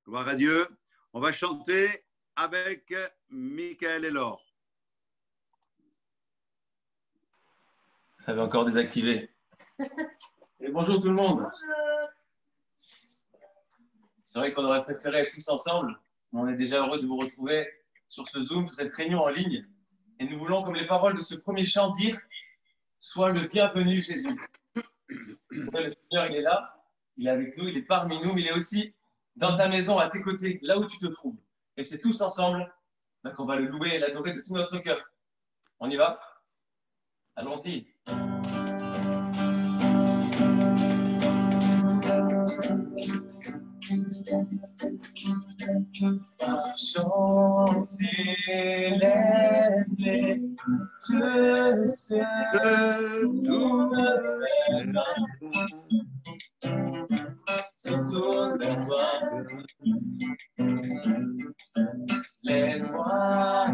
Gloire à Dieu. On va chanter avec Michael et Laure. Ça avait encore désactivé. Et bonjour tout le monde. Bonjour. C'est vrai qu'on aurait préféré être tous ensemble, mais on est déjà heureux de vous retrouver sur ce Zoom, sur cette réunion en ligne. Et nous voulons, comme les paroles de ce premier chant, dire « Sois le bienvenu, Jésus ». Le Seigneur, il est là, il est avec nous, il est parmi nous, mais il est aussi dans ta maison, à tes côtés, là où tu te trouves. Et c'est tous ensemble qu'on va le louer et l'adorer de tout notre cœur. On y va? Allons-y. Par chance, élève les cieux, se tourne vers toi. Laisse-moi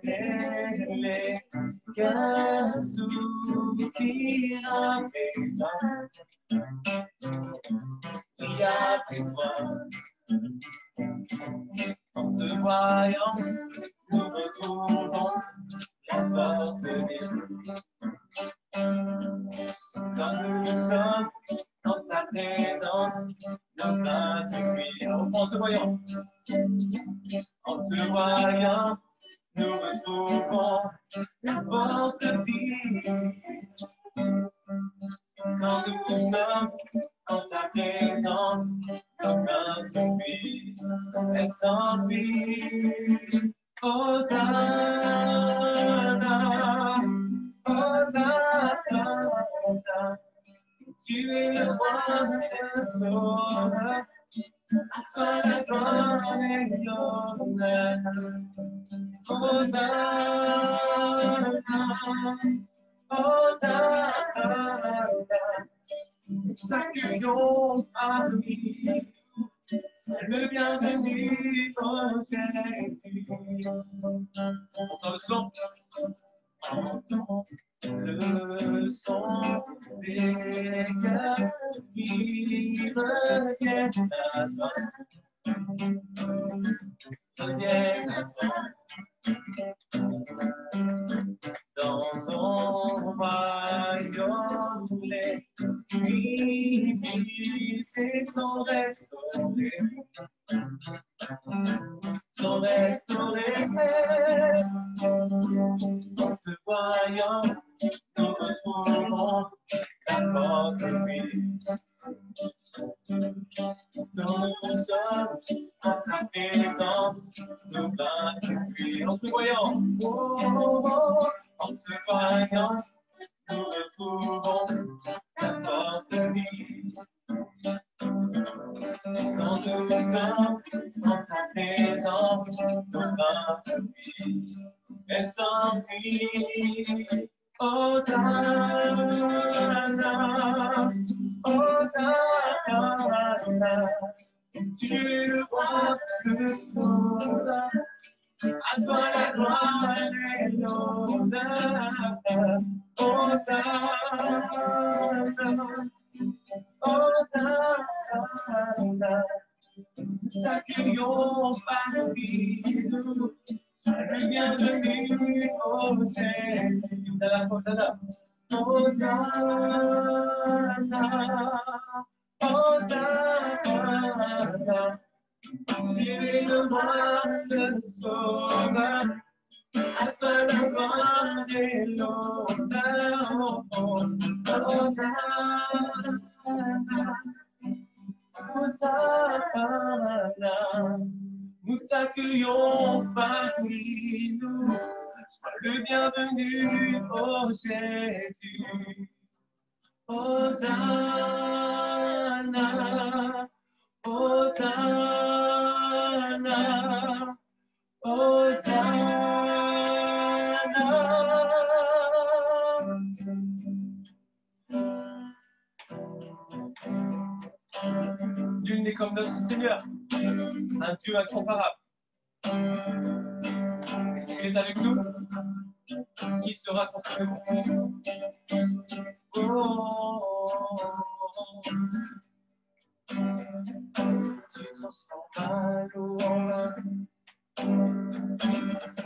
les cœurs soupirent avec toi. Et après toi, en te voyant, nous retrouvons la force de vivre. Quand nous sommes dans ta présence, nos mains te fuient. En te voyant, nous retrouvons la force de vivre. Quand nous sommes dans ta présence, nos mains te fuient. Elles s'enfuient. Hosanna, Hosanna, tu es le roi des sauveurs, à toi la gloire et l'honneur. Hosanna, Hosanna, nous t'accueillons parmi nous. Le bienvenu au Jésus. Entends le son. Entends le son des cœurs qui reviennent à toi. Reviennent à toi. Dans ton royaume, les divinité sont restaurées. Sont restaurées. En te voyant, nous retrouvons la force de vie. Quand nous sommes en ta présence, nos mains te fuient. En te voyant, oh, oh, oh, en te voyant, nous retrouvons la force de vie. Quand nous sommes en ta présence, nos mains te fuient. Elles s'enfuient. Hosanna, Hosanna, tu es le roi de sauveur, à toi la gloire et l'honneur. Hosanna, Hosanna, nous t'accueillons parmi nous. Sois le bienvenu au Jésus. De la Hosanna. Hosanna, Hosanna, tu es le roi de sauveur, à toi la gloire et l'honneur. Hosanna, Hosanna, nous t'accueillons parmi nous. Sois le bienvenu, ô Jésus. Hosanna, Hosanna, Hosanna. Nul n'est comme notre Seigneur, un Dieu incomparable. Et s'il est avec nous, qui sera contre nous? Oh, tu transforme ma louange en vin.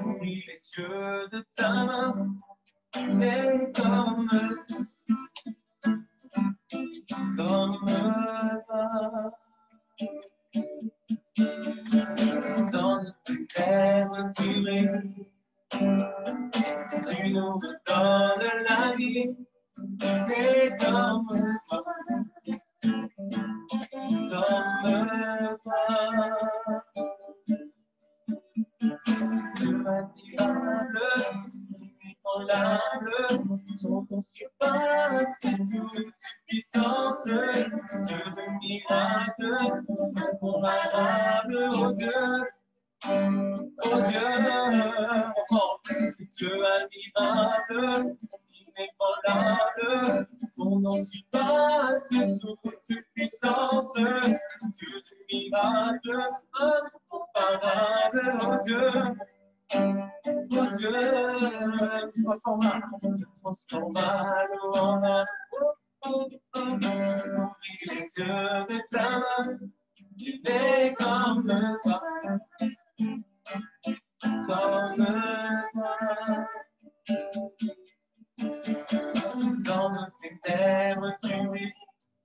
Ouvris les yeux de ta main, et comme dans tes lèvres tu brilles, tu nous redonnes la vie, et comme toi, Dieu admirable, inébranlable, ton nom surpasse toute puissance, Dieu de miracles, incomparable, oh Dieu, Dieu admirable, inébranlable, ton nom surpasse toute puissance, Dieu de miracles, incomparable, oh Dieu, transforme ma louange en vin. Ouvris les yeux de ta main, tu n'es comme toi, comme toi. Dans tes lèvres tu brilles,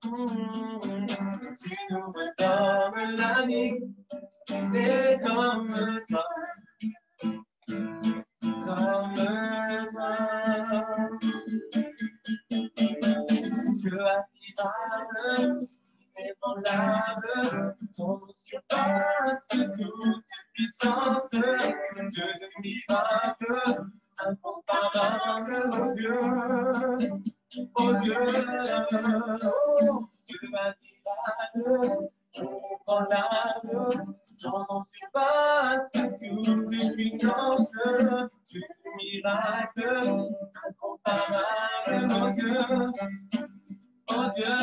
tu nous redonnes la vie, et comme toi, comme toi. Dieu admirable, inébranlable, ton nom surpasse toute puissance, Dieu de miracles, incomparable, oh Dieu, oh Dieu, Dieu admirable, inébranlable, ton nom surpasse toute puissance, Dieu de miracles, incomparable, oh Dieu. Oh Dieu,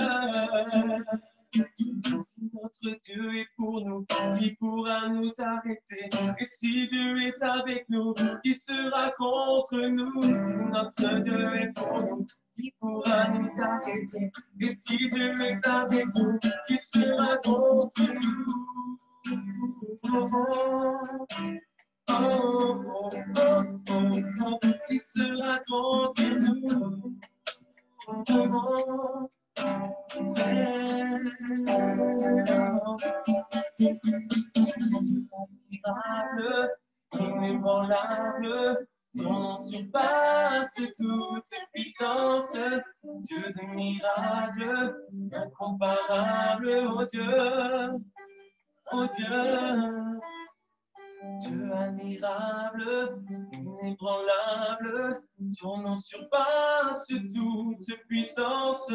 si notre Dieu est pour nous, qui pourra nous arrêter? Et si Dieu est avec nous, qui sera contre nous? Si notre Dieu est pour nous, qui pourra nous arrêter? Et si Dieu est avec nous, qui sera contre nous? Oh, oh, oh, oh, oh, qui sera contre nous? Miracle, inébranlable, ton nom surpasse toute puissance, Dieu de miracles, incomparable, oh Dieu, oh Dieu. Dieu admirable, inébranlable, ton nom surpasse toute puissance,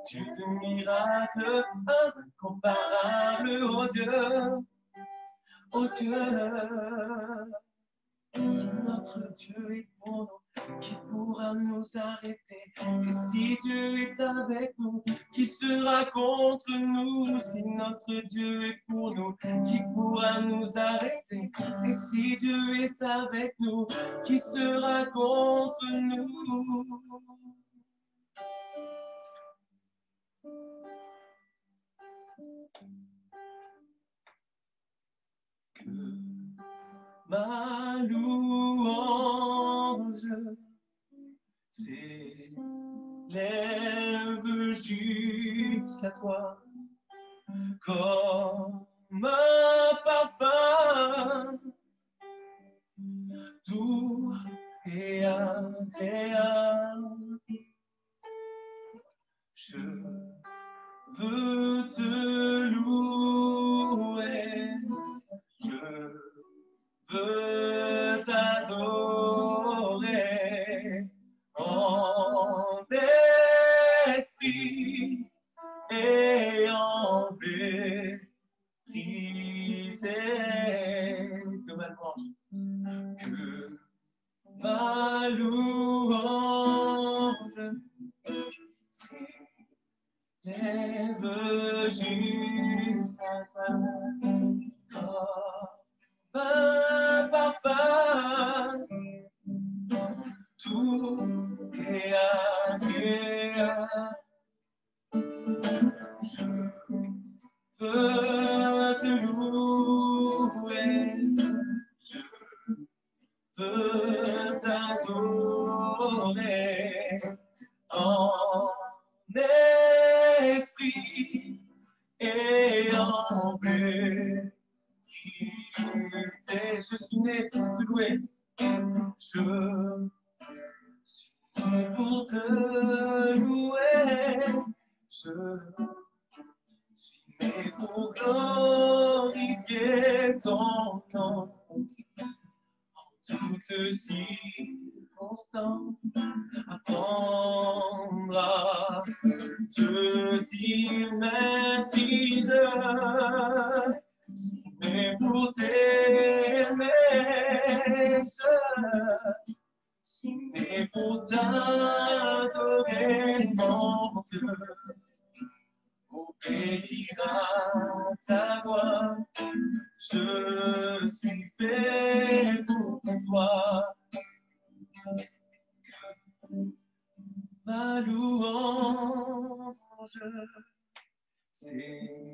Dieu de miracles, incomparable, oh Dieu, oh Dieu. Notre Dieu est pour nous, qui pourra nous arrêter? Et si Dieu est avec nous, qui sera contre nous? Si notre Dieu est pour nous, qui pourra nous arrêter? Et si Dieu est avec nous, qui sera contre nous? Ma louange s'élève jusqu'à toi comme un parfum doux et agréable. Je veux te louer, je veux t'adorer en esprit et en vérité. Que ma louange s'élève jusqu'à toi. Un parfum tout et agréable. Je veux te t'adorer en esprit et en vérité. Je suis né pour te louer, je suis né pour te louer, je suis né pour glorifier ton nom. Toutes circonstances apprendra te dire merci, je suis né pour t'aimer, je suis né pour t'adorer, mon Dieu, obéir à ta voix. Je suis fait pour toi. Ma louange s'élève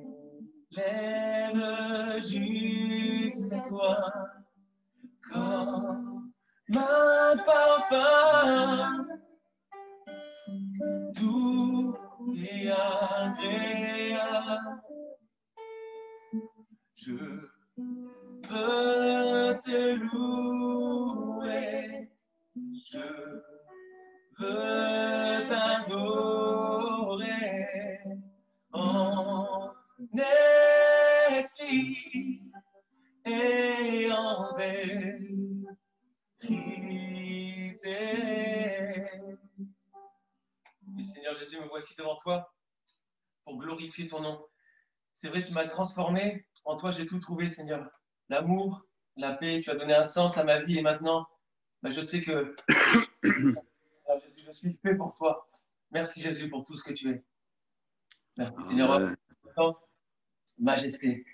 jusqu'à toi comme un parfum doux et agréable. Je veux te louer, je veux t'adorer en esprit et en vérité. Et Seigneur Jésus, me voici devant toi pour glorifier ton nom. C'est vrai, tu m'as transformé. En toi, j'ai tout trouvé, Seigneur. L'amour, la paix, tu as donné un sens à ma vie. Et maintenant, je sais que Jésus, je suis fait pour toi. Merci, Jésus, pour tout ce que tu es. Merci, Seigneur. Majesté.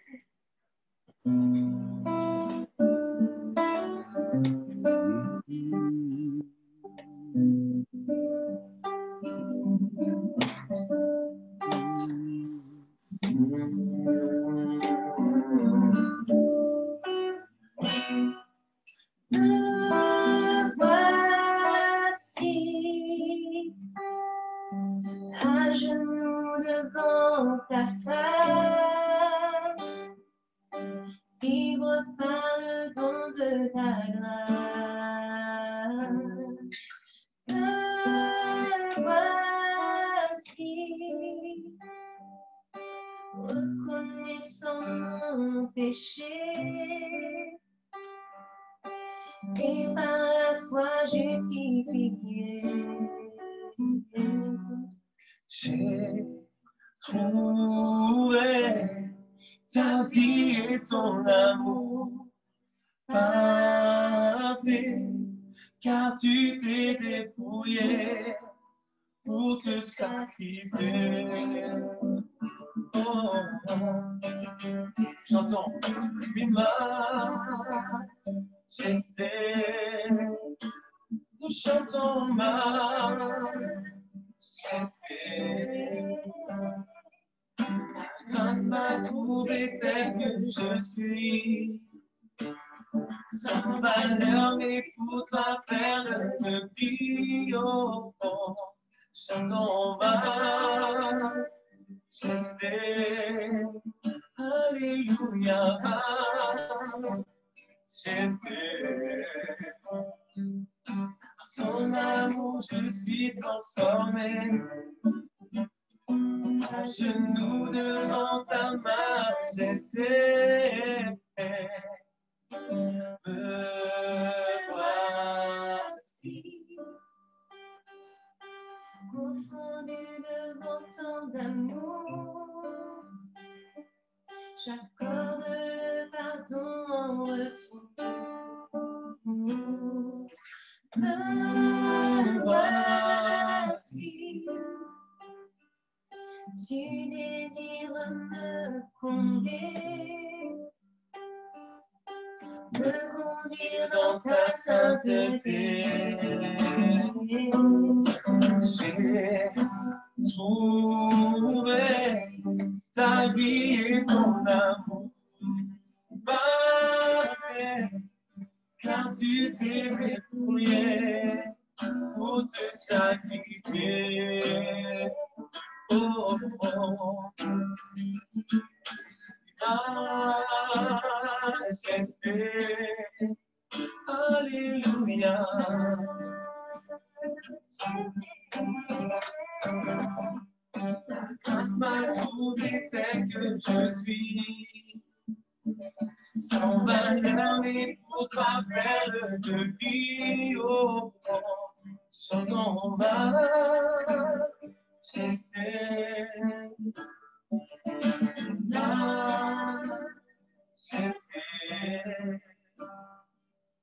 J'ai trouvé ta vie et ton amour parfait, car tu t'es dépouillé pour te sacrifier. Oh, chantons, oui, majesté, nous chantons majesté. Grâce m'a trouvé tel que je suis, sans valeur, mais pour ta perle de vie, oh, oh. Chantons majesté, alléluia, majesté. Par ton amour, je suis transformé. À genoux devant ta majesté, me voici. Confondu devant tant d'amour, j'accorde le pardon en retour. Me voici. Tu désires me combler, me conduire dans ta sainteté. J'ai trouvé ta vie et ton amour parfait, car tu t'es dépouillé pour te sacrifié. Oh, oh, oh. Majesté, Alléluia. La grâce m'a trouvé tel que je suis, sans valeur mais pour toi belle de vie. Oh, oh, chantons majesté, majesté.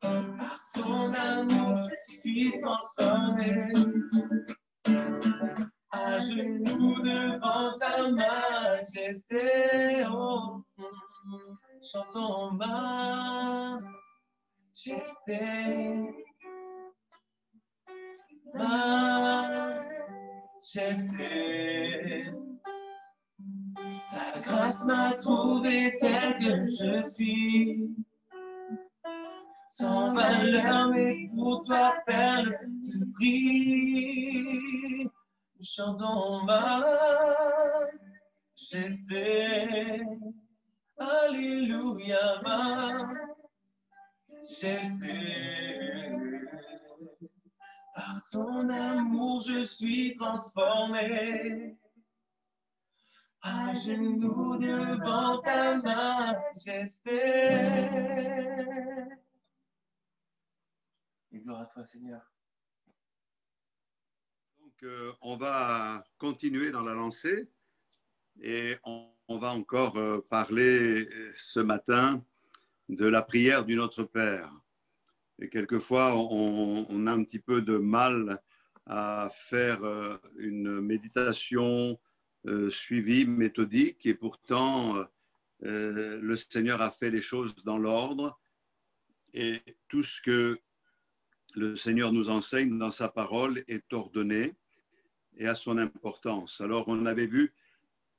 Par son amour, je suis transformé. À genoux devant ta majesté, oh, chantons majesté, majesté. Ta grâce m'a trouvé tel que je suis, sans valeur mais pour toi perle de prix. Nous chantons majesté, alléluia, majesté. Par son amour je suis transformé, à genoux devant ta majesté. Et gloire à toi, Seigneur. Donc, on va continuer dans la lancée et on va encore parler ce matin de la prière du Notre Père. Et quelquefois, on a un petit peu de mal à faire une méditation suivie, méthodique, et pourtant, le Seigneur a fait les choses dans l'ordre, et tout ce que le Seigneur nous enseigne dans sa parole est ordonné et a son importance. Alors, on avait vu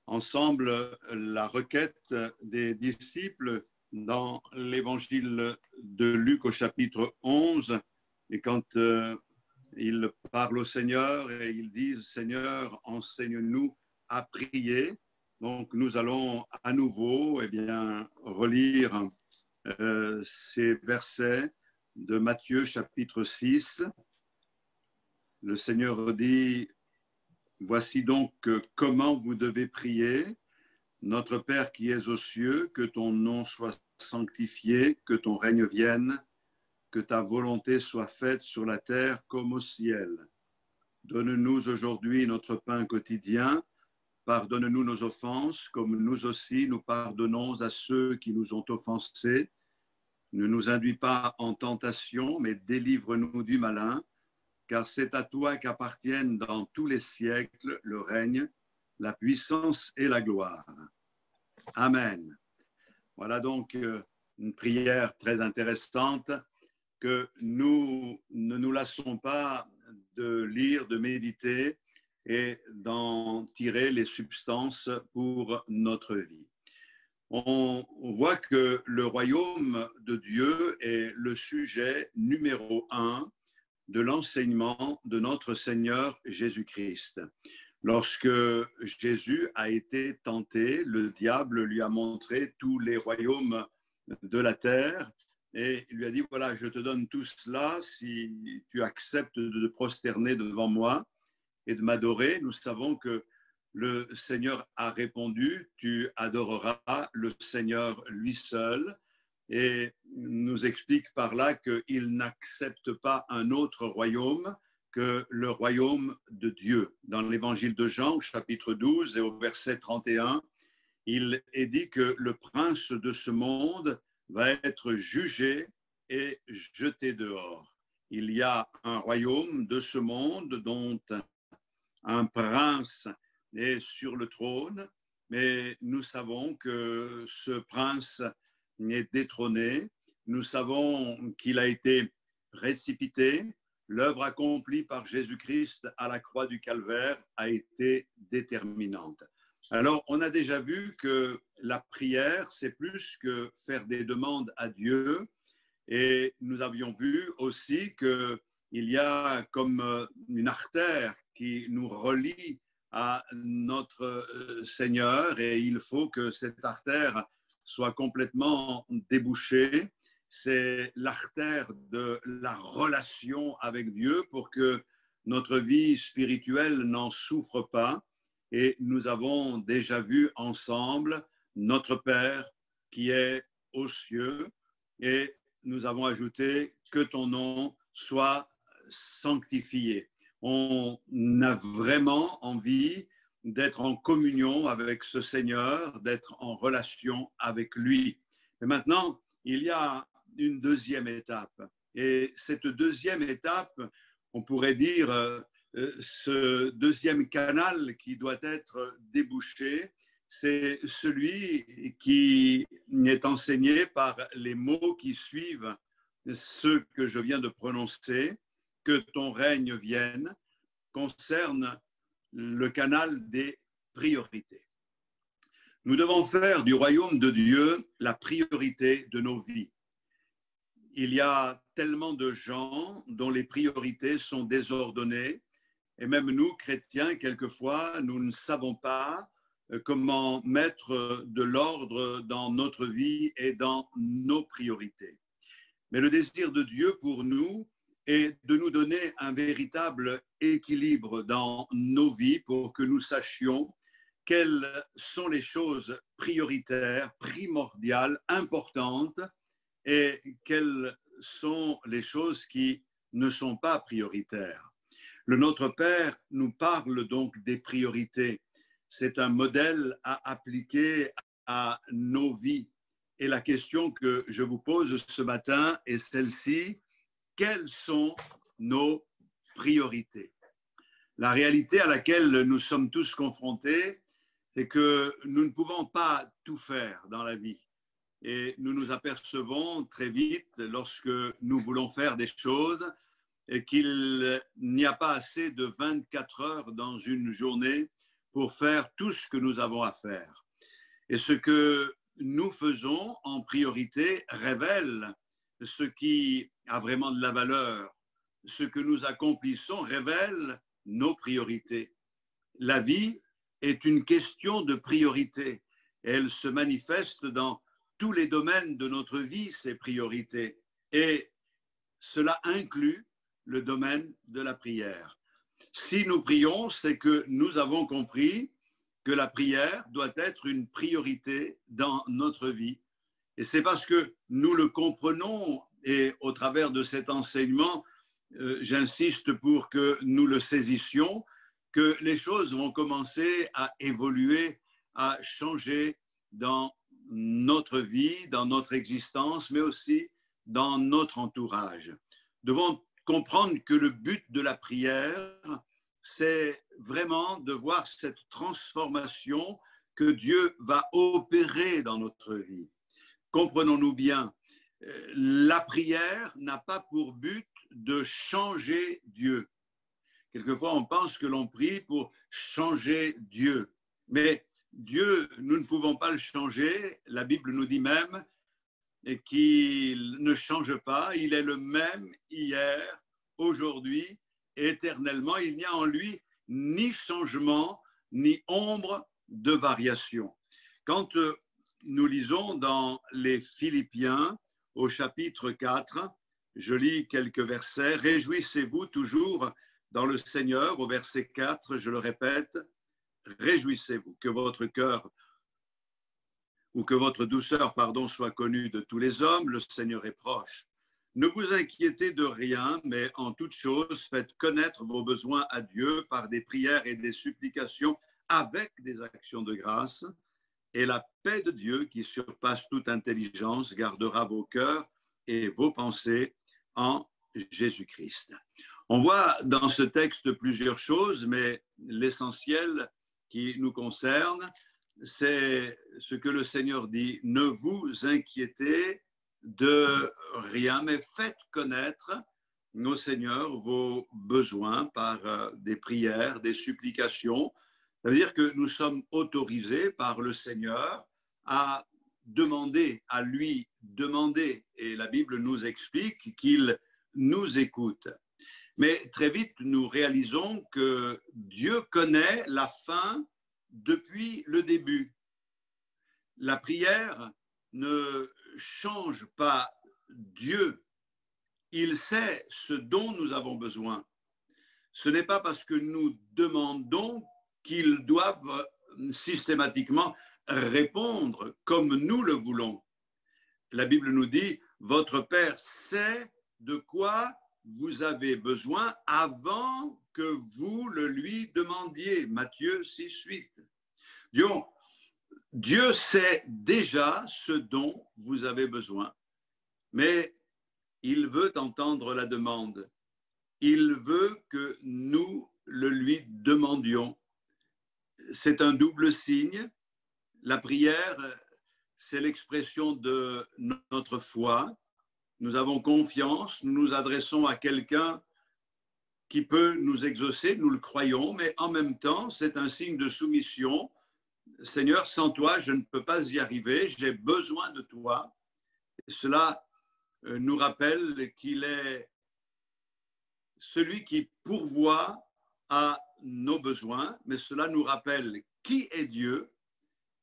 ensemble la requête des disciples dans l'évangile de Luc au chapitre 11, et quand ils parlent au Seigneur et ils disent « Seigneur, enseigne-nous à prier ». Donc, nous allons à nouveau relire ces versets de Matthieu chapitre 6. Le Seigneur dit « Voici donc comment vous devez prier. Notre Père qui es aux cieux, que ton nom soit sanctifié, que ton règne vienne, que ta volonté soit faite sur la terre comme au ciel. Donne-nous aujourd'hui notre pain quotidien. Pardonne-nous nos offenses, comme nous aussi nous pardonnons à ceux qui nous ont offensés. Ne nous induis pas en tentation, mais délivre-nous du malin, car c'est à toi qu'appartiennent dans tous les siècles le règne, la puissance et la gloire. Amen. Voilà donc une prière très intéressante que nous ne nous lassons pas de lire, de méditer et d'en tirer les substances pour notre vie. On voit que le royaume de Dieu est le sujet numéro 1 de l'enseignement de notre Seigneur Jésus-Christ. Lorsque Jésus a été tenté, le diable lui a montré tous les royaumes de la terre et il lui a dit, voilà, je te donne tout cela si tu acceptes de te prosterner devant moi et de m'adorer. Nous savons que le Seigneur a répondu, tu adoreras le Seigneur lui seul, et nous explique par là qu'il n'accepte pas un autre royaume que le royaume de Dieu. Dans l'évangile de Jean, chapitre 12 et au verset 31, il est dit que le prince de ce monde va être jugé et jeté dehors. Il y a un royaume de ce monde dont un prince est sur le trône, mais nous savons que ce prince est détrôné. Nous savons qu'il a été précipité. L'œuvre accomplie par Jésus-Christ à la croix du Calvaire a été déterminante. Alors, on a déjà vu que la prière, c'est plus que faire des demandes à Dieu. Et nous avions vu aussi que il y a comme une artère qui nous relie à notre Seigneur et il faut que cette artère soit complètement débouchée. C'est l'artère de la relation avec Dieu pour que notre vie spirituelle n'en souffre pas. Et nous avons déjà vu ensemble notre Père qui est aux cieux et nous avons ajouté que ton nom soit sanctifié. On a vraiment envie d'être en communion avec ce Seigneur, d'être en relation avec lui. Et maintenant, il y a une deuxième étape. Et cette deuxième étape, on pourrait dire, ce deuxième canal qui doit être débouché, c'est celui qui est enseigné par les mots qui suivent ceux que je viens de prononcer, que ton règne vienne, concerne le canal des priorités. Nous devons faire du royaume de Dieu la priorité de nos vies. Il y a tellement de gens dont les priorités sont désordonnées, et même nous, chrétiens, quelquefois, nous ne savons pas comment mettre de l'ordre dans notre vie et dans nos priorités. Mais le désir de Dieu pour nous est de nous donner un véritable équilibre dans nos vies pour que nous sachions quelles sont les choses prioritaires, primordiales, importantes et quelles sont les choses qui ne sont pas prioritaires. Le Notre Père nous parle donc des priorités. C'est un modèle à appliquer à nos vies. Et la question que je vous pose ce matin est celle-ci. Quelles sont nos priorités? La réalité à laquelle nous sommes tous confrontés, c'est que nous ne pouvons pas tout faire dans la vie. Et nous nous apercevons très vite, lorsque nous voulons faire des choses, et qu'il n'y a pas assez de 24 heures dans une journée pour faire tout ce que nous avons à faire. Et ce que nous faisons en priorité révèle ce qui a vraiment de la valeur. Ce que nous accomplissons révèle nos priorités. La vie est une question de priorité. Elle se manifeste dans tous les domaines de notre vie, ces priorités. Et cela inclut le domaine de la prière. Si nous prions, c'est que nous avons compris que la prière doit être une priorité dans notre vie. Et c'est parce que nous le comprenons et au travers de cet enseignement, j'insiste pour que nous le saisissions, que les choses vont commencer à évoluer, à changer dans notre vie, dans notre existence, mais aussi dans notre entourage. Nous devons comprendre que le but de la prière, c'est vraiment de voir cette transformation que Dieu va opérer dans notre vie. Comprenons-nous bien, la prière n'a pas pour but de changer Dieu. Quelquefois, on pense que l'on prie pour changer Dieu. Mais Dieu, nous ne pouvons pas le changer. La Bible nous dit même qu'il ne change pas. Il est le même hier, aujourd'hui, éternellement. Il n'y a en lui ni changement, ni ombre de variation. Quand nous lisons dans les Philippiens au chapitre 4, je lis quelques versets. Réjouissez-vous toujours dans le Seigneur, au verset 4, je le répète, réjouissez-vous que votre cœur ou que votre douceur, soit connue de tous les hommes, le Seigneur est proche. Ne vous inquiétez de rien, mais en toute chose, faites connaître vos besoins à Dieu par des prières et des supplications avec des actions de grâce. Et la paix de Dieu, qui surpasse toute intelligence, gardera vos cœurs et vos pensées en Jésus-Christ. On voit dans ce texte plusieurs choses, mais l'essentiel qui nous concerne, c'est ce que le Seigneur dit. Ne vous inquiétez de rien, mais faites connaître au Seigneur vos besoins par des prières, des supplications. Ça veut dire que nous sommes autorisés par le Seigneur à demander, à lui demander. Et la Bible nous explique qu'il nous écoute. Mais très vite, nous réalisons que Dieu connaît la fin depuis le début. La prière ne change pas Dieu. Il sait ce dont nous avons besoin. Ce n'est pas parce que nous demandons qu'ils doivent systématiquement répondre comme nous le voulons. La Bible nous dit, votre Père sait de quoi vous avez besoin avant que vous le lui demandiez. Matthieu 6:8. Dieu sait déjà ce dont vous avez besoin, mais il veut entendre la demande. Il veut que nous le lui demandions. C'est un double signe. La prière, c'est l'expression de notre foi. Nous avons confiance, nous nous adressons à quelqu'un qui peut nous exaucer, nous le croyons, mais en même temps, c'est un signe de soumission. Seigneur, sans toi, je ne peux pas y arriver, j'ai besoin de toi. Cela nous rappelle qu'il est celui qui pourvoit à nos besoins, mais cela nous rappelle qui est Dieu,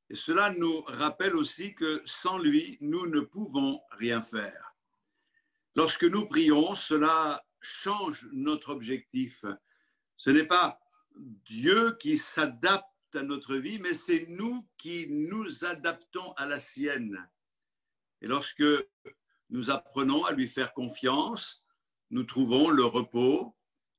et cela nous rappelle aussi que sans lui, nous ne pouvons rien faire. Lorsque nous prions, cela change notre objectif. Ce n'est pas Dieu qui s'adapte à notre vie, mais c'est nous qui nous adaptons à la sienne. Et lorsque nous apprenons à lui faire confiance, nous trouvons le repos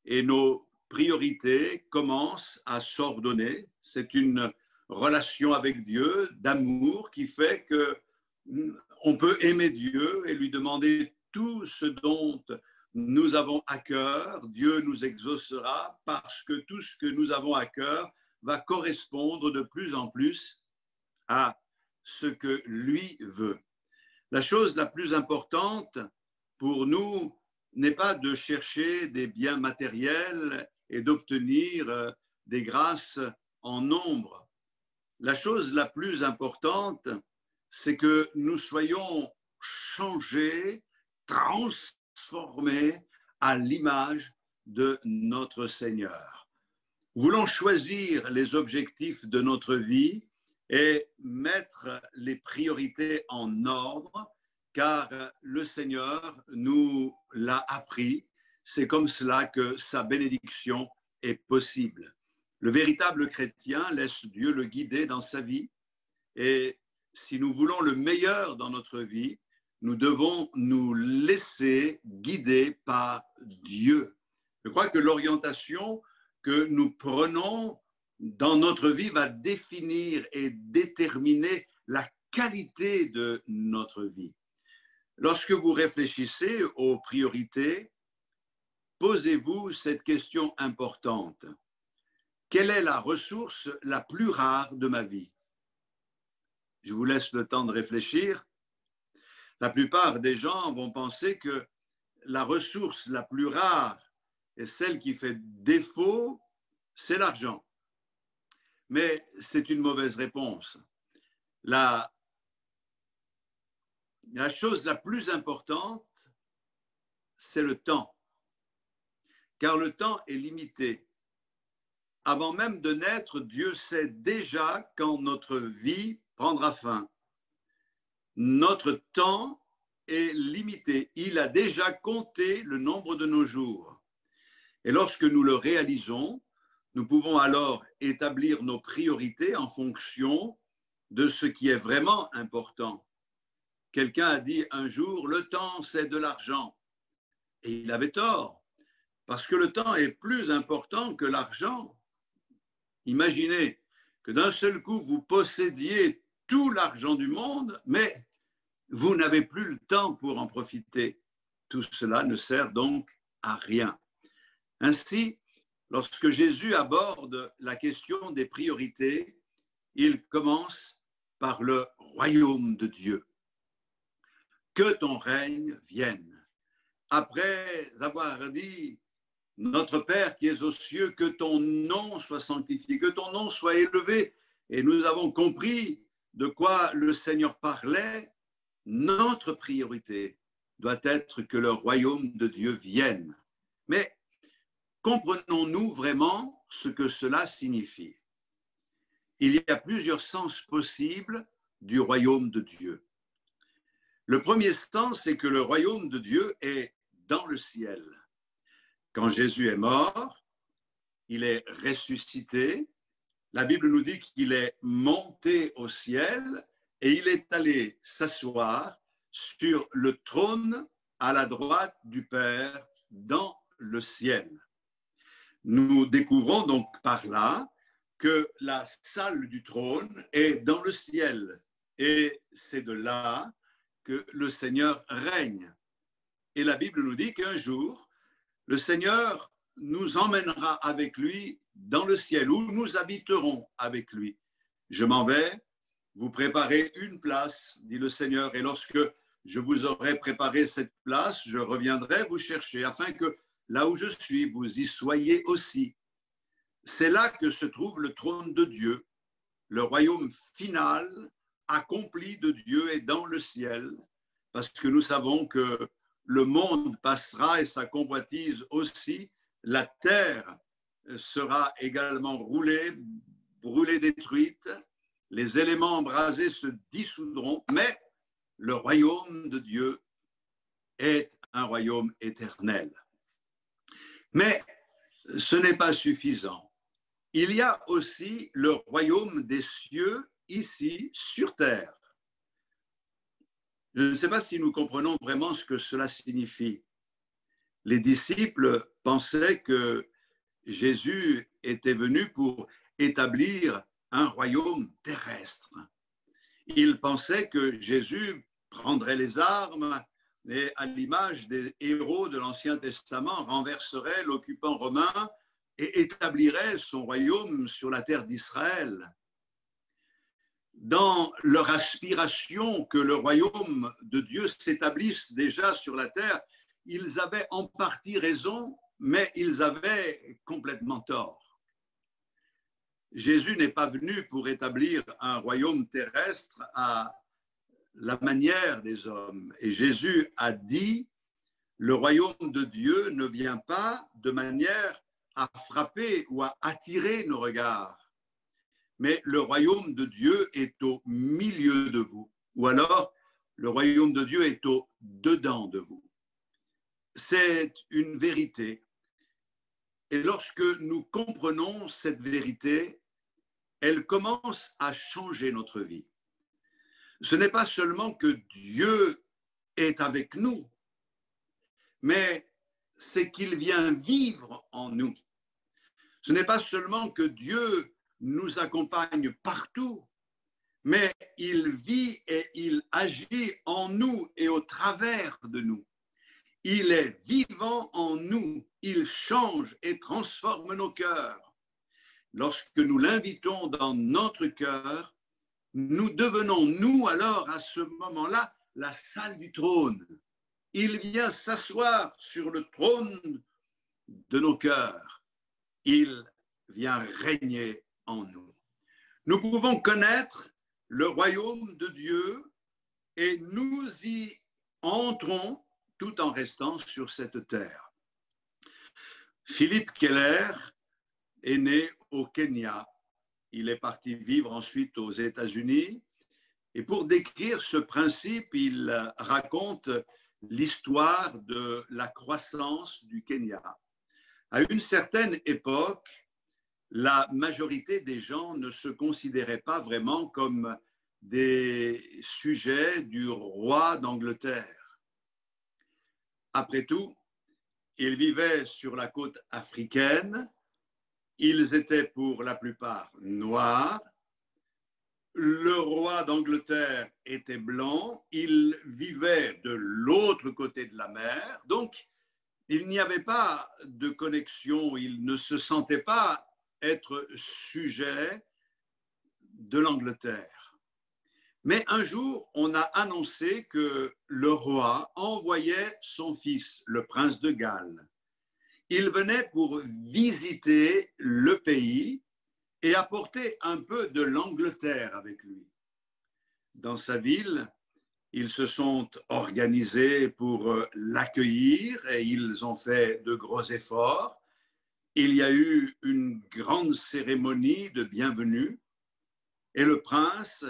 et nos priorités commencent à s'ordonner. C'est une relation avec Dieu, d'amour, qui fait qu'on peut aimer Dieu et lui demander tout ce dont nous avons à cœur. Dieu nous exaucera parce que tout ce que nous avons à cœur va correspondre de plus en plus à ce que lui veut. La chose la plus importante pour nous n'est pas de chercher des biens matériels et d'obtenir des grâces en nombre. La chose la plus importante, c'est que nous soyons changés, transformés à l'image de notre Seigneur. Nous voulons choisir les objectifs de notre vie et mettre les priorités en ordre, car le Seigneur nous l'a appris. C'est comme cela que sa bénédiction est possible. Le véritable chrétien laisse Dieu le guider dans sa vie, et si nous voulons le meilleur dans notre vie, nous devons nous laisser guider par Dieu. Je crois que l'orientation que nous prenons dans notre vie va définir et déterminer la qualité de notre vie. Lorsque vous réfléchissez aux priorités, posez-vous cette question importante. Quelle est la ressource la plus rare de ma vie? Je vous laisse le temps de réfléchir. La plupart des gens vont penser que la ressource la plus rare et celle qui fait défaut, c'est l'argent. Mais c'est une mauvaise réponse. La chose la plus importante, c'est le temps. Car le temps est limité. Avant même de naître, Dieu sait déjà quand notre vie prendra fin. Notre temps est limité. Il a déjà compté le nombre de nos jours. Et lorsque nous le réalisons, nous pouvons alors établir nos priorités en fonction de ce qui est vraiment important. Quelqu'un a dit un jour, le temps c'est de l'argent. Et il avait tort, parce que le temps est plus important que l'argent. Imaginez que d'un seul coup, vous possédiez tout l'argent du monde, mais vous n'avez plus le temps pour en profiter. Tout cela ne sert donc à rien. Ainsi, lorsque Jésus aborde la question des priorités, il commence par le royaume de Dieu. Que ton règne vienne. Après avoir dit, notre Père qui es aux cieux, que ton nom soit sanctifié, que ton nom soit élevé. Et nous avons compris de quoi le Seigneur parlait. Notre priorité doit être que le royaume de Dieu vienne. Mais comprenons-nous vraiment ce que cela signifie? Il y a plusieurs sens possibles du royaume de Dieu. Le premier sens, c'est que le royaume de Dieu est dans le ciel. Quand Jésus est mort, il est ressuscité. La Bible nous dit qu'il est monté au ciel et il est allé s'asseoir sur le trône à la droite du Père dans le ciel. Nous découvrons donc par là que la salle du trône est dans le ciel et c'est de là que le Seigneur règne. Et la Bible nous dit qu'un jour, le Seigneur nous emmènera avec lui dans le ciel où nous habiterons avec lui. Je m'en vais vous préparer une place, dit le Seigneur, et lorsque je vous aurai préparé cette place, je reviendrai vous chercher afin que là où je suis, vous y soyez aussi. C'est là que se trouve le trône de Dieu. Le royaume final, accompli de Dieu, est dans le ciel, parce que nous savons que le monde passera et sa convoitise aussi. La terre sera également roulée, brûlée, détruite. Les éléments embrasés se dissoudront, mais le royaume de Dieu est un royaume éternel. Mais ce n'est pas suffisant. Il y a aussi le royaume des cieux ici sur terre. Je ne sais pas si nous comprenons vraiment ce que cela signifie. Les disciples pensaient que Jésus était venu pour établir un royaume terrestre. Ils pensaient que Jésus prendrait les armes et, à l'image des héros de l'Ancien Testament, renverserait l'occupant romain et établirait son royaume sur la terre d'Israël. Dans leur aspiration que le royaume de Dieu s'établisse déjà sur la terre, ils avaient en partie raison, mais ils avaient complètement tort. Jésus n'est pas venu pour établir un royaume terrestre à la manière des hommes. Et Jésus a dit, le royaume de Dieu ne vient pas de manière à frapper ou à attirer nos regards, mais le royaume de Dieu est au milieu de vous, ou alors le royaume de Dieu est au dedans de vous. C'est une vérité. Et lorsque nous comprenons cette vérité, elle commence à changer notre vie. Ce n'est pas seulement que Dieu est avec nous, mais c'est qu'il vient vivre en nous. Ce n'est pas seulement que Dieu nous accompagne partout, mais il vit et il agit en nous et au travers de nous. Il est vivant en nous, il change et transforme nos cœurs. Lorsque nous l'invitons dans notre cœur, nous devenons, nous, alors, à ce moment-là, la salle du trône. Il vient s'asseoir sur le trône de nos cœurs. Il vient régner en nous. Nous pouvons connaître le royaume de Dieu et nous y entrons tout en restant sur cette terre. Philippe Keller est né au Kenya. Il est parti vivre ensuite aux États-Unis. Et pour décrire ce principe, il raconte l'histoire de la croissance du Kenya. À une certaine époque, la majorité des gens ne se considéraient pas vraiment comme des sujets du roi d'Angleterre. Après tout, ils vivaient sur la côte africaine, ils étaient pour la plupart noirs, le roi d'Angleterre était blanc, il vivait de l'autre côté de la mer, donc il n'y avait pas de connexion, il ne se sentait pas être sujet de l'Angleterre. Mais un jour, on a annoncé que le roi envoyait son fils, le prince de Galles. Il venait pour visiter le pays et apporter un peu de l'Angleterre avec lui. Dans sa ville, ils se sont organisés pour l'accueillir et ils ont fait de gros efforts. il y a eu une grande cérémonie de bienvenue et le prince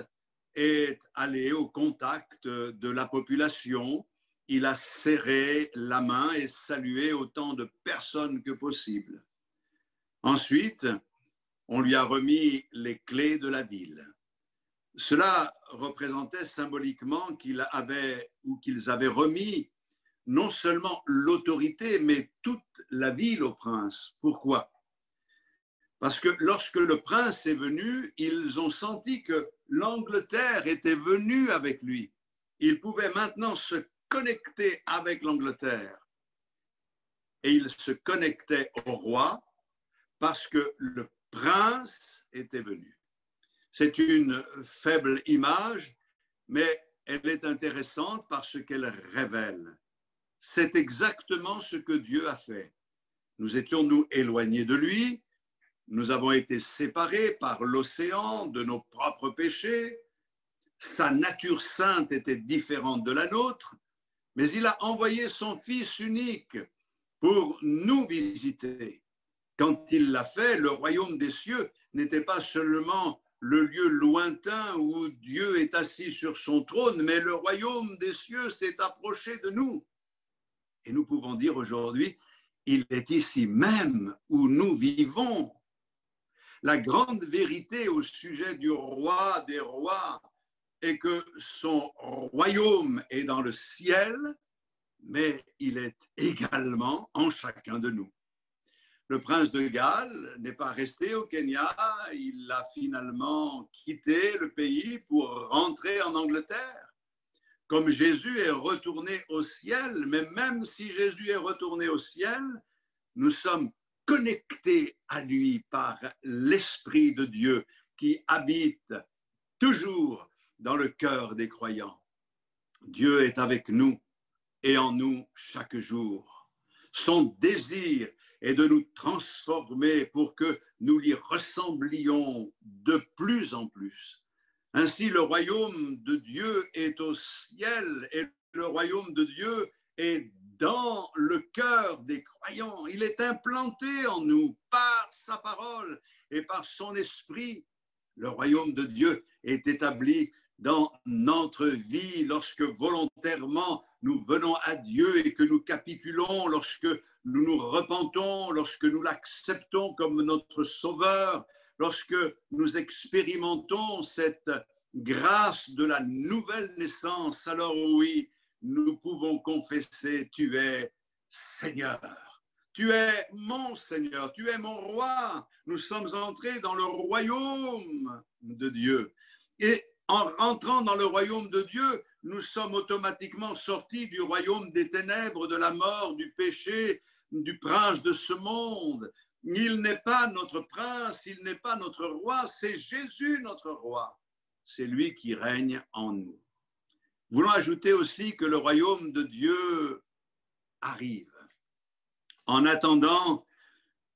est allé au contact de la population. Il a serré la main et salué autant de personnes que possible. Ensuite, on lui a remis les clés de la ville. Cela représentait symboliquement qu'ils avaient remis non seulement l'autorité, mais toute la ville au prince. Pourquoi? Parce que lorsque le prince est venu, ils ont senti que l'Angleterre était venue avec lui. Ils pouvaient maintenant se connecter avec l'Angleterre. Et ils se connectaient au roi parce que le prince était venu. C'est une faible image, mais elle est intéressante parce qu'elle révèle. C'est exactement ce que Dieu a fait. Nous étions, nous, éloignés de lui, nous avons été séparés par l'océan de nos propres péchés, sa nature sainte était différente de la nôtre, mais il a envoyé son Fils unique pour nous visiter. Quand il l'a fait, le royaume des cieux n'était pas seulement le lieu lointain où Dieu est assis sur son trône, mais le royaume des cieux s'est approché de nous. Et nous pouvons dire aujourd'hui, il est ici même où nous vivons. La grande vérité au sujet du roi des rois est que son royaume est dans le ciel, mais il est également en chacun de nous. Le prince de Galles n'est pas resté au Kenya, il a finalement quitté le pays pour rentrer en Angleterre. Comme Jésus est retourné au ciel, mais même si Jésus est retourné au ciel, nous sommes connectés à lui par l'Esprit de Dieu qui habite toujours dans le cœur des croyants. Dieu est avec nous et en nous chaque jour. Son désir est de nous transformer pour que nous lui ressemblions de plus en plus. Ainsi, le royaume de Dieu est au ciel et le royaume de Dieu est dans le cœur des croyants. Il est implanté en nous par sa parole et par son esprit. Le royaume de Dieu est établi dans notre vie lorsque volontairement nous venons à Dieu et que nous capitulons, lorsque nous nous repentons, lorsque nous l'acceptons comme notre sauveur, lorsque nous expérimentons cette grâce de la nouvelle naissance, alors oui, nous pouvons confesser, tu es Seigneur. Tu es mon Seigneur, tu es mon roi. Nous sommes entrés dans le royaume de Dieu. Et en rentrant dans le royaume de Dieu, nous sommes automatiquement sortis du royaume des ténèbres, de la mort, du péché, du prince de ce monde. Il n'est pas notre prince, il n'est pas notre roi, c'est Jésus notre roi. C'est lui qui règne en nous. Nous voulons ajouter aussi que le royaume de Dieu arrive. En attendant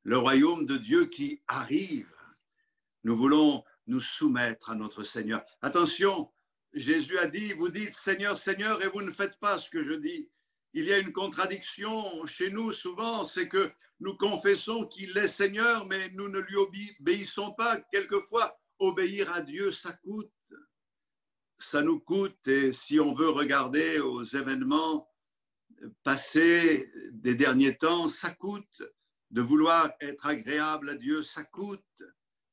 le royaume de Dieu qui arrive, nous voulons nous soumettre à notre Seigneur. Attention, Jésus a dit, vous dites Seigneur, Seigneur, et vous ne faites pas ce que je dis. Il y a une contradiction chez nous souvent, c'est que nous confessons qu'il est Seigneur, mais nous ne lui obéissons pas. Quelquefois, obéir à Dieu, ça coûte. Ça nous coûte, et si on veut regarder aux événements passés des derniers temps, ça coûte. De vouloir être agréable à Dieu, ça coûte.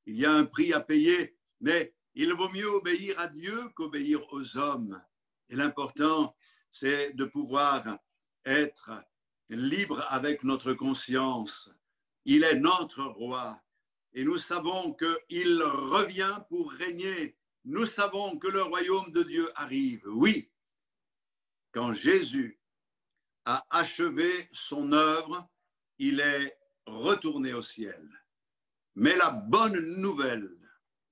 Il y a un prix à payer, mais il vaut mieux obéir à Dieu qu'obéir aux hommes. Et l'important, c'est de pouvoir être libre avec notre conscience. Il est notre roi et nous savons qu'il revient pour régner. Nous savons que le royaume de Dieu arrive. Oui, quand Jésus a achevé son œuvre, il est retourné au ciel. Mais la bonne nouvelle,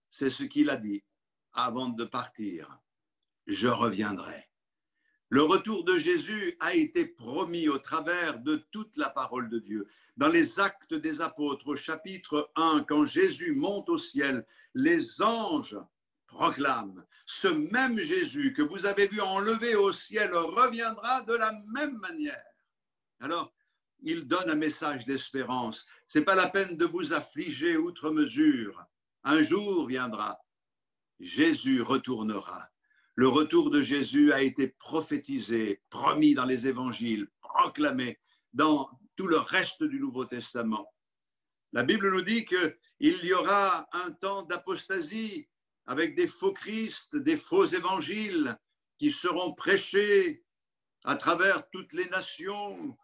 c'est ce qu'il a dit avant de partir. Je reviendrai. Le retour de Jésus a été promis au travers de toute la parole de Dieu. Dans les Actes des Apôtres, au chapitre 1, quand Jésus monte au ciel, les anges proclament, ce même Jésus que vous avez vu enlever au ciel reviendra de la même manière. Alors, il donne un message d'espérance. Ce n'est pas la peine de vous affliger outre mesure. Un jour viendra, Jésus retournera. Le retour de Jésus a été prophétisé, promis dans les évangiles, proclamé dans tout le reste du Nouveau Testament. La Bible nous dit qu'il y aura un temps d'apostasie avec des faux Christ, des faux évangiles qui seront prêchés à travers toutes les nations.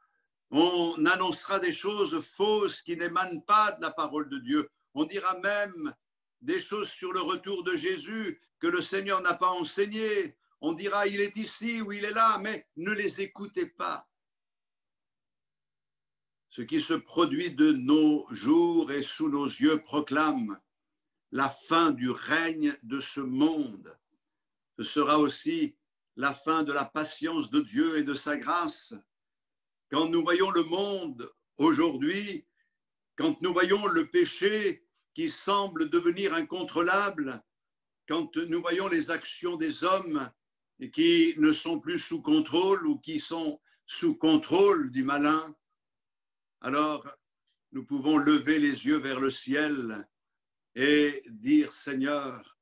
On annoncera des choses fausses qui n'émanent pas de la parole de Dieu. On dira même des choses sur le retour de Jésus que le Seigneur n'a pas enseigné. On dira il est ici ou il est là, mais ne les écoutez pas. Ce qui se produit de nos jours et sous nos yeux proclame la fin du règne de ce monde. Ce sera aussi la fin de la patience de Dieu et de sa grâce. Quand nous voyons le monde aujourd'hui, quand nous voyons le péché qui semble devenir incontrôlable, quand nous voyons les actions des hommes qui ne sont plus sous contrôle ou qui sont sous contrôle du malin, alors nous pouvons lever les yeux vers le ciel et dire Seigneur,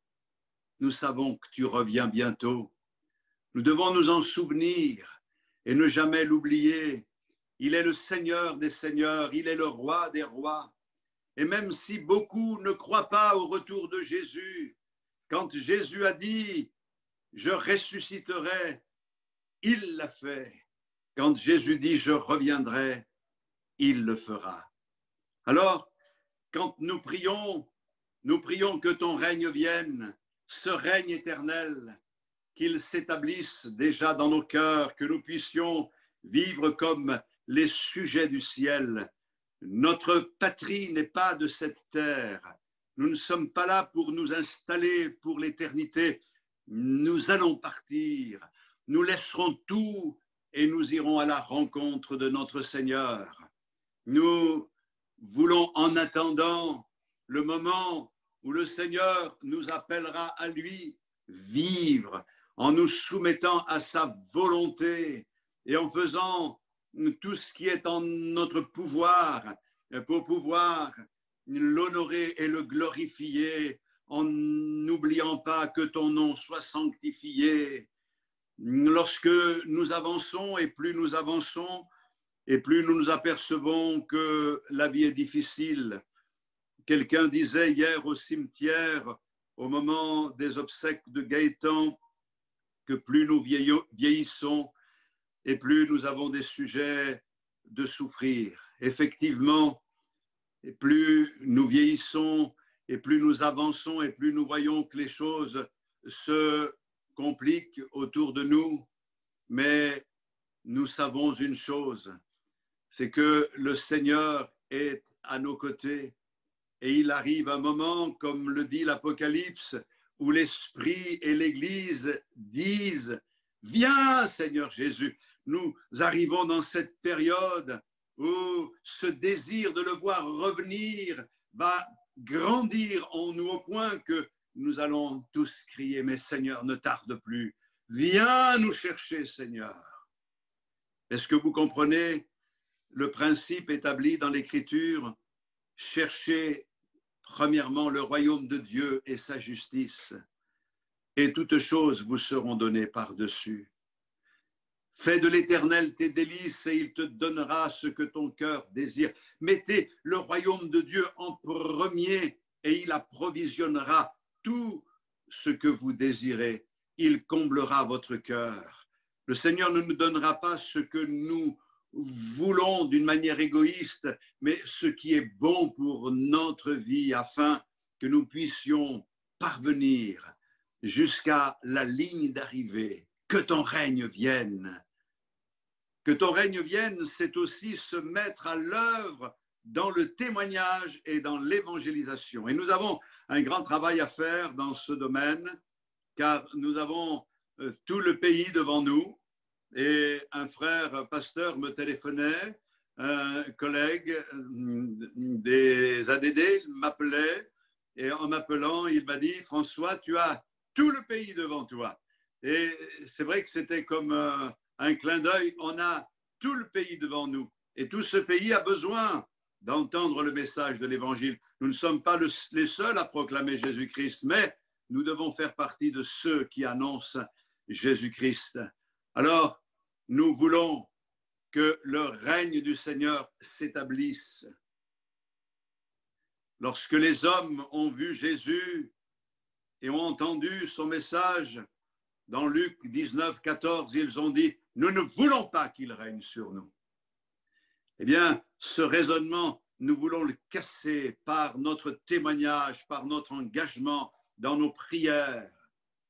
nous savons que tu reviens bientôt. Nous devons nous en souvenir et ne jamais l'oublier. Il est le Seigneur des seigneurs, il est le roi des rois. Et même si beaucoup ne croient pas au retour de Jésus, quand Jésus a dit « je ressusciterai », il l'a fait. Quand Jésus dit « je reviendrai », il le fera. Alors, quand nous prions que ton règne vienne, ce règne éternel, qu'il s'établisse déjà dans nos cœurs, que nous puissions vivre comme les sujets du ciel. Notre patrie n'est pas de cette terre. Nous ne sommes pas là pour nous installer pour l'éternité. Nous allons partir. Nous laisserons tout et nous irons à la rencontre de notre Seigneur. Nous voulons en attendant le moment où le Seigneur nous appellera à lui vivre en nous soumettant à sa volonté et en faisant tout ce qui est en notre pouvoir pour pouvoir l'honorer et le glorifier en n'oubliant pas que ton nom soit sanctifié. Lorsque nous avançons et plus nous avançons et plus nous nous apercevons que la vie est difficile. Quelqu'un disait hier au cimetière, au moment des obsèques de Gaëtan, que plus nous vieillissons et plus nous avons des sujets de souffrir. Effectivement, et plus nous vieillissons et plus nous avançons et plus nous voyons que les choses se compliquent autour de nous, mais nous savons une chose, c'est que le Seigneur est à nos côtés et il arrive un moment, comme le dit l'Apocalypse, où l'Esprit et l'Église disent « Viens, Seigneur Jésus ». Nous arrivons dans cette période où ce désir de le voir revenir va grandir en nous au point que nous allons tous crier « Mais Seigneur, ne tarde plus, viens nous chercher, Seigneur ». Est-ce que vous comprenez le principe établi dans l'Écriture? Cherchez premièrement le royaume de Dieu et sa justice, et toutes choses vous seront données par-dessus. Fais de l'Éternel tes délices et il te donnera ce que ton cœur désire. Mettez le royaume de Dieu en premier et il approvisionnera tout ce que vous désirez. Il comblera votre cœur. Le Seigneur ne nous donnera pas ce que nous voulons d'une manière égoïste, mais ce qui est bon pour notre vie afin que nous puissions parvenir jusqu'à la ligne d'arrivée. Que ton règne vienne. Que ton règne vienne, c'est aussi se mettre à l'œuvre dans le témoignage et dans l'évangélisation. Et nous avons un grand travail à faire dans ce domaine, car nous avons tout le pays devant nous. Et un frère pasteur me téléphonait, un collègue des ADD m'appelait, et en m'appelant, il m'a dit « François, tu as tout le pays devant toi ». Et c'est vrai que c'était comme un clin d'œil, on a tout le pays devant nous. Et tout ce pays a besoin d'entendre le message de l'Évangile. Nous ne sommes pas les seuls à proclamer Jésus-Christ, mais nous devons faire partie de ceux qui annoncent Jésus-Christ. Alors, nous voulons que le règne du Seigneur s'établisse. Lorsque les hommes ont vu Jésus et ont entendu son message, dans Luc 19, 14, ils ont dit « Nous ne voulons pas qu'il règne sur nous ». Eh bien, ce raisonnement, nous voulons le casser par notre témoignage, par notre engagement dans nos prières.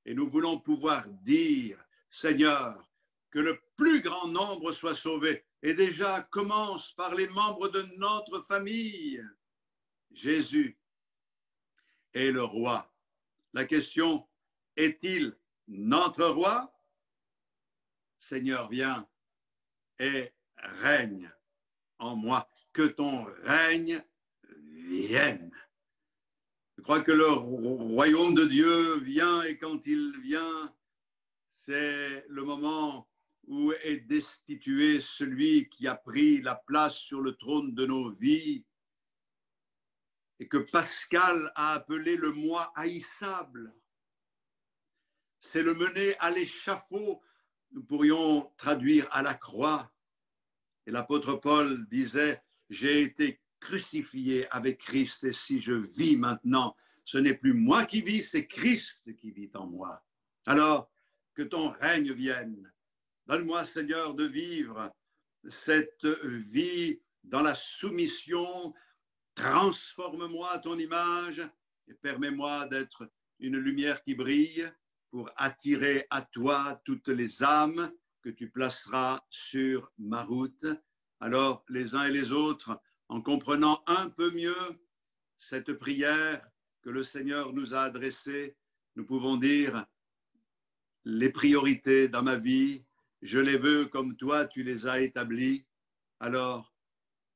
Et nous voulons pouvoir dire, Seigneur, que le plus grand nombre soit sauvé. Et déjà, commence par les membres de notre famille. Jésus est le roi. La question, est-il notre roi? Seigneur, viens et règne en moi. Que ton règne vienne. Je crois que le royaume de Dieu vient et quand il vient, c'est le moment où est destitué celui qui a pris la place sur le trône de nos vies et que Pascal a appelé le moi haïssable. C'est le mener à l'échafaud, nous pourrions traduire à la croix. Et l'apôtre Paul disait, j'ai été crucifié avec Christ et si je vis maintenant, ce n'est plus moi qui vis, c'est Christ qui vit en moi. Alors, que ton règne vienne. Donne-moi, Seigneur, de vivre cette vie dans la soumission. Transforme-moi à ton image et permets-moi d'être une lumière qui brille pour attirer à toi toutes les âmes que tu placeras sur ma route. Alors, les uns et les autres, en comprenant un peu mieux cette prière que le Seigneur nous a adressée, nous pouvons dire les priorités dans ma vie, je les veux comme toi, tu les as établies. Alors,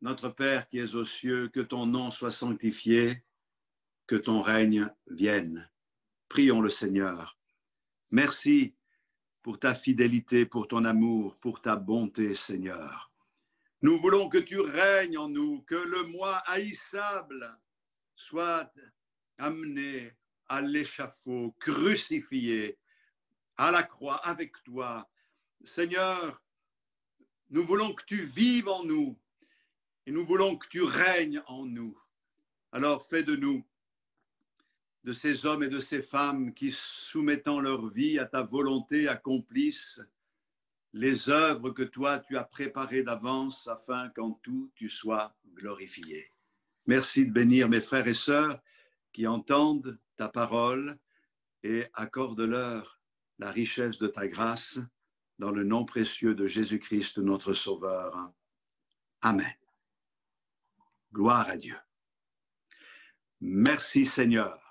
notre Père qui es aux cieux, que ton nom soit sanctifié, que ton règne vienne. Prions le Seigneur. Merci pour ta fidélité, pour ton amour, pour ta bonté, Seigneur. Nous voulons que tu règnes en nous, que le moi haïssable soit amené à l'échafaud, crucifié, à la croix avec toi. Seigneur, nous voulons que tu vives en nous et nous voulons que tu règnes en nous. Alors fais de nous, de ces hommes et de ces femmes qui, soumettant leur vie à ta volonté, accomplissent les œuvres que toi tu as préparées d'avance afin qu'en tout tu sois glorifié. Merci de bénir mes frères et sœurs qui entendent ta parole et accorde-leur la richesse de ta grâce dans le nom précieux de Jésus-Christ, notre Sauveur. Amen. Gloire à Dieu. Merci Seigneur